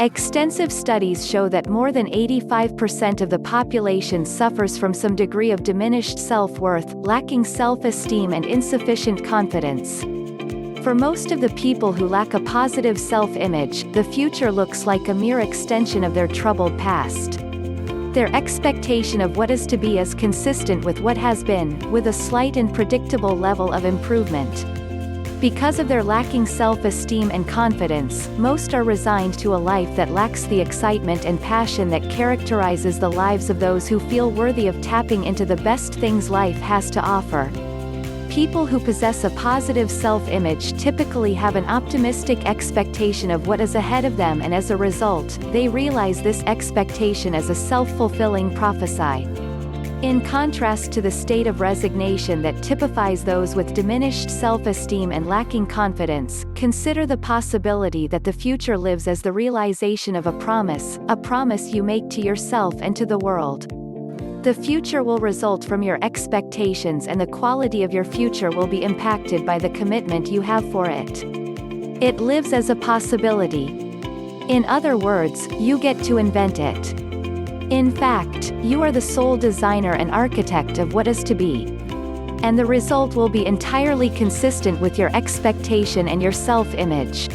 Extensive studies show that more than 85% of the population suffers from some degree of diminished self-worth, lacking self-esteem and insufficient confidence. For most of the people who lack a positive self-image, the future looks like a mere extension of their troubled past. Their expectation of what is to be is consistent with what has been, with a slight and predictable level of improvement. Because of their lacking self-esteem and confidence, most are resigned to a life that lacks the excitement and passion that characterizes the lives of those who feel worthy of tapping into the best things life has to offer. People who possess a positive self-image typically have an optimistic expectation of what is ahead of them, and as a result, they realize this expectation as a self-fulfilling prophecy. In contrast to the state of resignation that typifies those with diminished self-esteem and lacking confidence, consider the possibility that the future lives as the realization of a promise you make to yourself and to the world. The future will result from your expectations, and the quality of your future will be impacted by the commitment you have for it. It lives as a possibility. In other words, you get to invent it. In fact, you are the sole designer and architect of what is to be. And the result will be entirely consistent with your expectation and your self-image.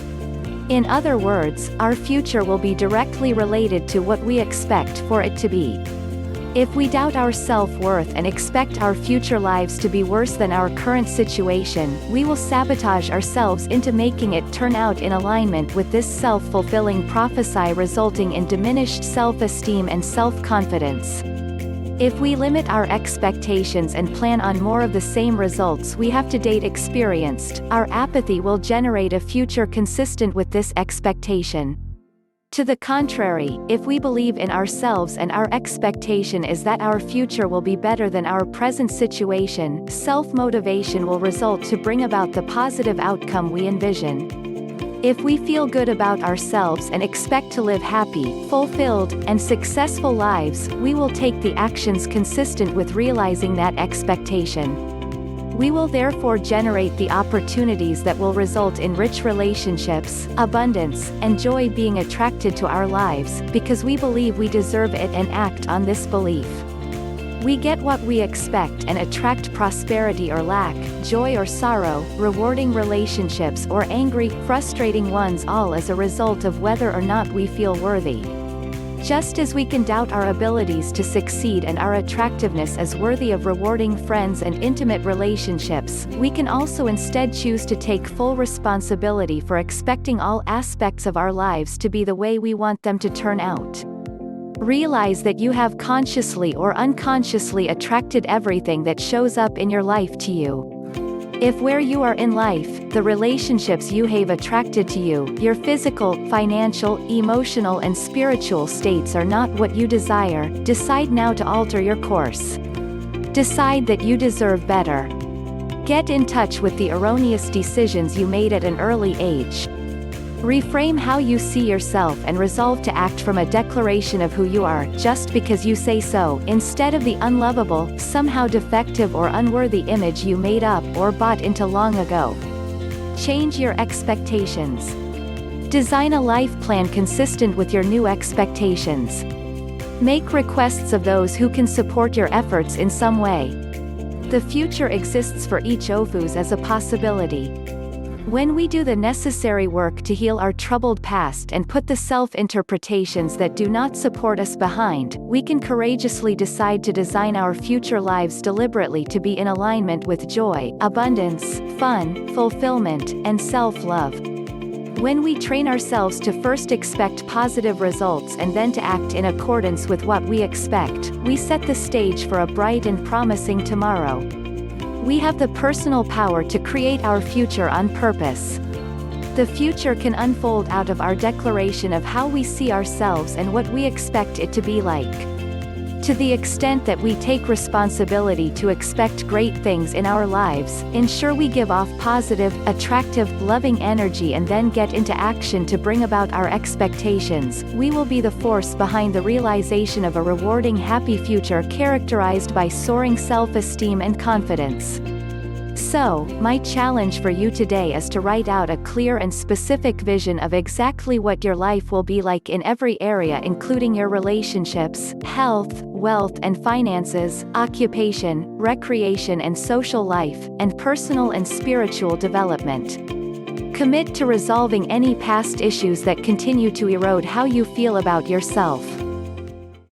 In other words, our future will be directly related to what we expect for it to be. If we doubt our self-worth and expect our future lives to be worse than our current situation, we will sabotage ourselves into making it turn out in alignment with this self-fulfilling prophecy, resulting in diminished self-esteem and self-confidence. If we limit our expectations and plan on more of the same results we have to date experienced, our apathy will generate a future consistent with this expectation. To the contrary, if we believe in ourselves and our expectation is that our future will be better than our present situation, self-motivation will result to bring about the positive outcome we envision. If we feel good about ourselves and expect to live happy, fulfilled, and successful lives, we will take the actions consistent with realizing that expectation. We will therefore generate the opportunities that will result in rich relationships, abundance, and joy being attracted to our lives, because we believe we deserve it and act on this belief. We get what we expect and attract prosperity or lack, joy or sorrow, rewarding relationships or angry, frustrating ones, all as a result of whether or not we feel worthy. Just as we can doubt our abilities to succeed and our attractiveness as worthy of rewarding friends and intimate relationships, we can also instead choose to take full responsibility for expecting all aspects of our lives to be the way we want them to turn out. Realize that you have consciously or unconsciously attracted everything that shows up in your life to you. If where you are in life, the relationships you have attracted to you, your physical, financial, emotional and spiritual states are not what you desire, decide now to alter your course. Decide that you deserve better. Get in touch with the erroneous decisions you made at an early age. Reframe how you see yourself and resolve to act from a declaration of who you are, just because you say so, instead of the unlovable, somehow defective or unworthy image you made up or bought into long ago. Change your expectations. Design a life plan consistent with your new expectations. Make requests of those who can support your efforts in some way. The future exists for each of us as a possibility. When we do the necessary work to heal our troubled past and put the self-interpretations that do not support us behind, we can courageously decide to design our future lives deliberately to be in alignment with joy, abundance, fun, fulfillment, and self-love. When we train ourselves to first expect positive results and then to act in accordance with what we expect, we set the stage for a bright and promising tomorrow. We have the personal power to create our future on purpose. The future can unfold out of our declaration of how we see ourselves and what we expect it to be like. To the extent that we take responsibility to expect great things in our lives, ensure we give off positive, attractive, loving energy and then get into action to bring about our expectations, we will be the force behind the realization of a rewarding, happy future characterized by soaring self-esteem and confidence. So, my challenge for you today is to write out a clear and specific vision of exactly what your life will be like in every area, including your relationships, health, wealth and finances, occupation, recreation and social life, and personal and spiritual development. Commit to resolving any past issues that continue to erode how you feel about yourself.